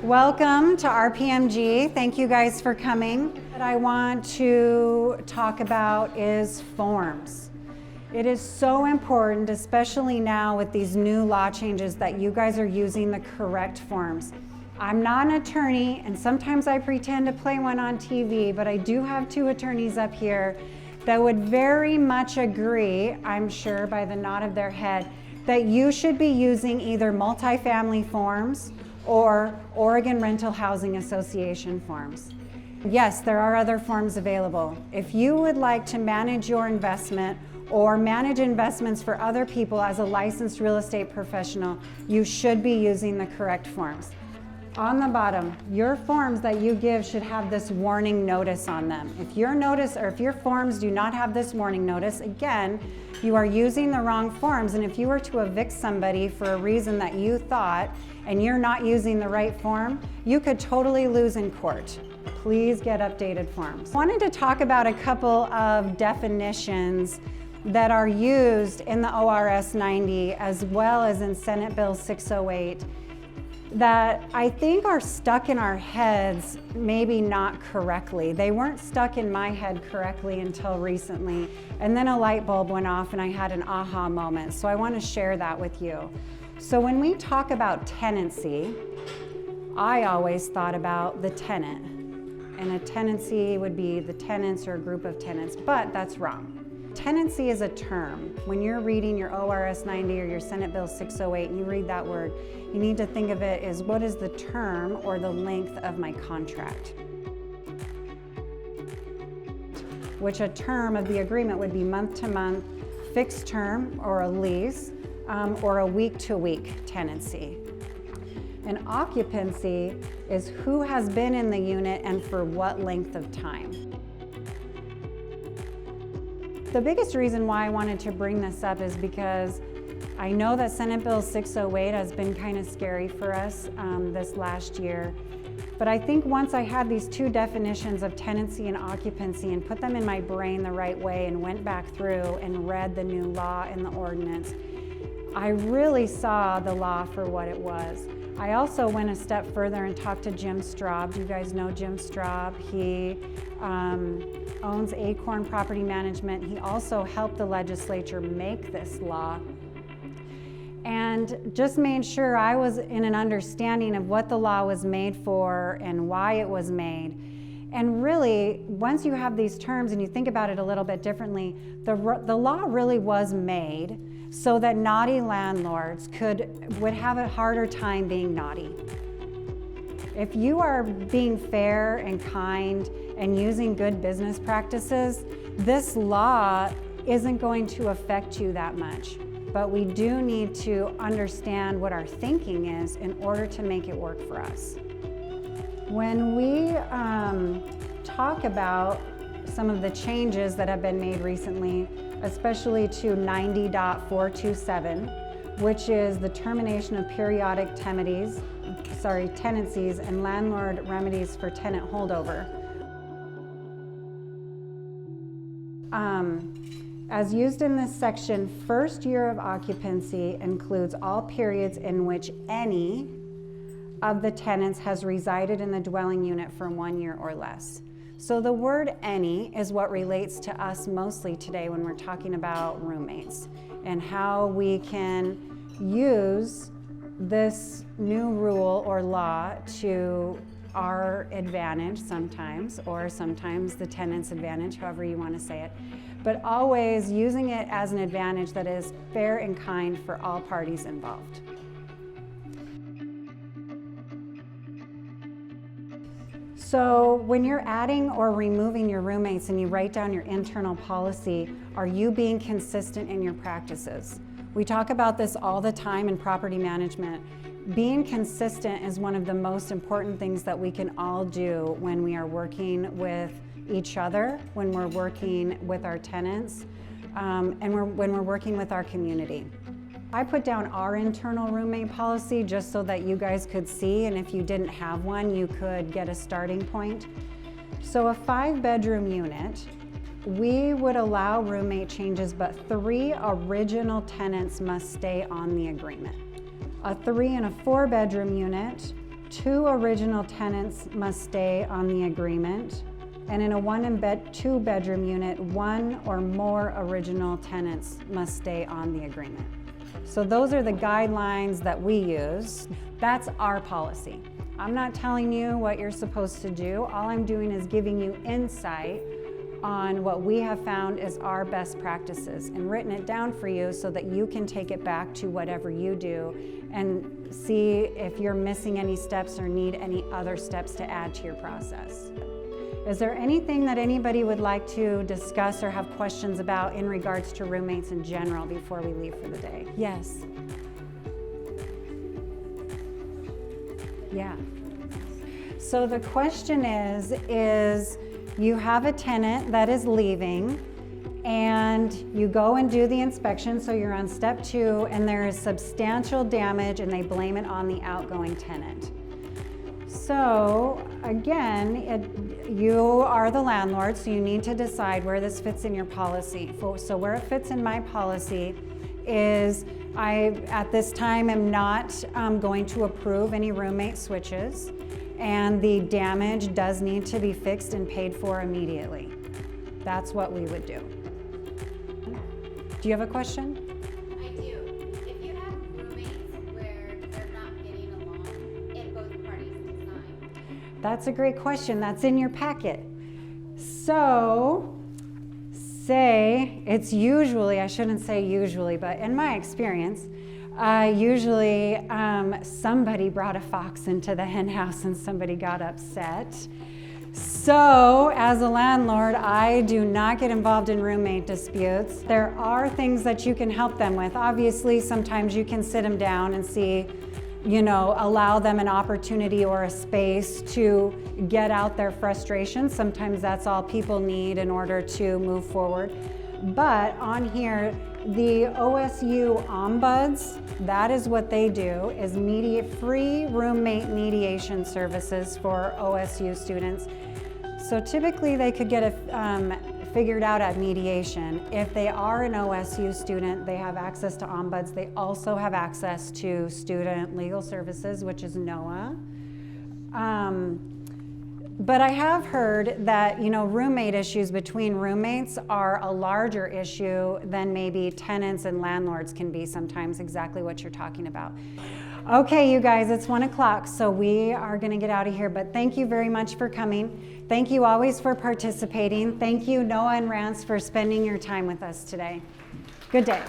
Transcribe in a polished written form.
Welcome to RPMG. Thank you guys for coming. What I want to talk about is forms. It is so important, especially now with these new law changes, that you guys are using the correct forms. I'm not an attorney, and sometimes I pretend to play one on TV, but I do have two attorneys up here that would very much agree, I'm sure by the nod of their head, that you should be using either multifamily forms or Oregon Rental Housing Association forms. Yes, there are other forms available. If you would like to manage your investment or manage investments for other people as a licensed real estate professional, you should be using the correct forms. On the bottom, your forms that you give should have this warning notice on them. If your forms do not have this warning notice, again, you are using the wrong forms, and if you were to evict somebody for a reason that you thought and you're not using the right form, you could totally lose in court. Please get updated forms. I wanted to talk about a couple of definitions that are used in the ORS 90 as well as in Senate Bill 608 that I think are stuck in our heads, maybe not correctly. They weren't stuck in my head correctly until recently, and then a light bulb went off and I had an aha moment. So I want to share that with you. So when we talk about tenancy, I always thought about the tenant, and a tenancy would be the tenants or a group of tenants, but that's wrong. Tenancy is a term. When you're reading your ORS 90 or your Senate Bill 608 and you read that word, you need to think of it as what is the term or the length of my contract. Which a term of the agreement would be month to month, fixed term or a lease, or a week to week tenancy. And occupancy is who has been in the unit and for what length of time. The biggest reason why I wanted to bring this up is because I know that Senate Bill 608 has been kind of scary for us this last year. But I think once I had these two definitions of tenancy and occupancy and put them in my brain the right way and went back through and read the new law and the ordinance, I really saw the law for what it was. I also went a step further and talked to Jim Straub. You guys know Jim Straub. He owns Acorn Property Management. He also helped the legislature make this law, and just made sure I was in an understanding of what the law was made for and why it was made. And really, once you have these terms and you think about it a little bit differently, the law really was made so that naughty landlords would have a harder time being naughty. If you are being fair and kind and using good business practices, this law isn't going to affect you that much. But we do need to understand what our thinking is in order to make it work for us. When we talk about some of the changes that have been made recently, especially to 90.427, which is the termination of periodic tenancies and landlord remedies for tenant holdover. As used in this section, first year of occupancy includes all periods in which any of the tenants has resided in the dwelling unit for 1 year or less. So the word any is what relates to us mostly today when we're talking about roommates and how we can use this new rule or law to our advantage sometimes, or sometimes the tenant's advantage, however you want to say it, but always using it as an advantage that is fair and kind for all parties involved. So when you're adding or removing your roommates and you write down your internal policy, are you being consistent in your practices? We talk about this all the time in property management. Being consistent is one of the most important things that we can all do when we are working with each other, when we're working with our tenants, and when we're working with our community. I put down our internal roommate policy just so that you guys could see, and if you didn't have one, you could get a starting point. So a 5-bedroom unit, we would allow roommate changes, but 3 original tenants must stay on the agreement. A 3 and a 4-bedroom unit, 2 original tenants must stay on the agreement, and in a 1 and 2 bedroom unit, 1 or more original tenants must stay on the agreement. So those are the guidelines that we use. That's our policy. I'm not telling you what you're supposed to do. All I'm doing is giving you insight on what we have found is our best practices and written it down for you so that you can take it back to whatever you do and see if you're missing any steps or need any other steps to add to your process. Is there anything that anybody would like to discuss or have questions about in regards to roommates in general before we leave for the day? Yes. Yeah. So the question is you have a tenant that is leaving and you go and do the inspection, so you're on step 2 and there is substantial damage and they blame it on the outgoing tenant. So again, you are the landlord, so you need to decide where this fits in your policy. So where it fits in my policy is I, at this time, am not going to approve any roommate switches, and the damage does need to be fixed and paid for immediately. That's what we would do. Do you have a question? I do. If you have roommates where they're not getting along and both parties decide. That's a great question. That's in your packet. So, say it's usually, I shouldn't say usually, but in my experience, usually somebody brought a fox into the hen house and somebody got upset. So as a landlord, I do not get involved in roommate disputes. There are things that you can help them with. Obviously, sometimes you can sit them down and see, allow them an opportunity or a space to get out their frustration. Sometimes that's all people need in order to move forward. But on here, the OSU ombuds, that is what they do, is free roommate mediation services for OSU students. So typically they could get it figured out at mediation. If they are an OSU student, they have access to ombuds. They also have access to student legal services, which is NOAA. But I have heard that, roommate issues between roommates are a larger issue than maybe tenants and landlords can be sometimes, exactly what you're talking about. Okay, you guys, it's 1 o'clock, so we are gonna get out of here, but thank you very much for coming. Thank you always for participating. Thank you, Noah and Rance, for spending your time with us today. Good day.